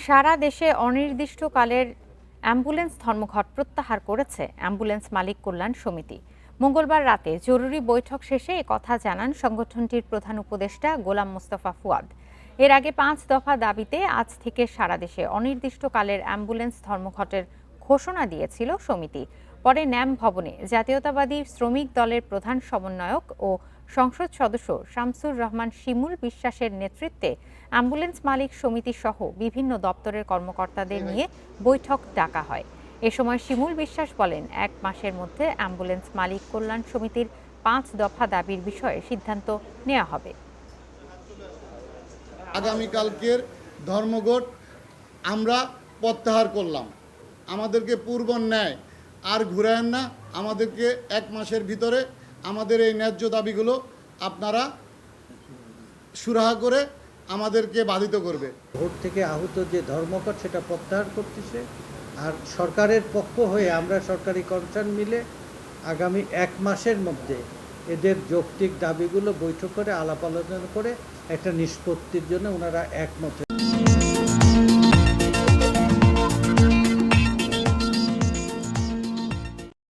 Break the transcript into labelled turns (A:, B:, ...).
A: সারা দেশে অনির্দিষ্টকালের অ্যাম্বুলেন্স ধর্মঘট প্রত্যাহার করেছে অ্যাম্বুলেন্স মালিক কল্যাণ সমিতি। মঙ্গলবার রাতে জরুরি বৈঠক শেষে একথা জানান সংগঠনটির প্রধান উপদেষ্টা গোলাম মোস্তফা ফুয়াদ। এর আগে ৫ দফা দাবিতে আজ থেকে সারা দেশে অনির্দিষ্টকালের অ্যাম্বুলেন্স ধর্মঘটের ঘোষণা দিয়েছিল সমিতি। পরে ন্যাম ভবনে জাতীয়তাবাদী শ্রমিক দলের প্রধান সমন্বয়ক ও সংসদ সদস্য শামসুর রহমান শিমুল বিশ্বাসের নেতৃত্বে অ্যাম্বুলেন্স মালিক সমিতি সহ বিভিন্ন দপ্তরের কর্মকর্তাদের নিয়ে বৈঠক ডাকা হয়। এ সময় শিমুল বিশ্বাস বলেন, ১ মাসের মধ্যে অ্যাম্বুলেন্স মালিক কল্যাণ সমিতির ৫ দফা দাবির বিষয়ে সিদ্ধান্ত নেওয়া হবে।
B: আগামীকালকের ধর্মঘট আমরা প্রত্যাহার করলাম। আমাদেরকে পূর্ব ন্যায় আর ঘুরায়েন না। আমাদেরকে ১ মাসের ভিতরে আমাদের এই ন্যায্য দাবিগুলো আপনারা সুরাহা করে আমাদেরকে বাধিত করবে।
C: ভোট থেকে আহত যে ধর্মঘট সেটা প্রত্যাহার করতেছে। আর সরকারের পক্ষ হয়ে আমরা সরকারি কনসার্ন মিলে আগামী ১ মাসের মধ্যে এদের যৌক্তিক দাবিগুলো বৈঠক করে আলাপ আলোচনা করে একটা নিষ্পত্তির জন্য ওনারা একমত।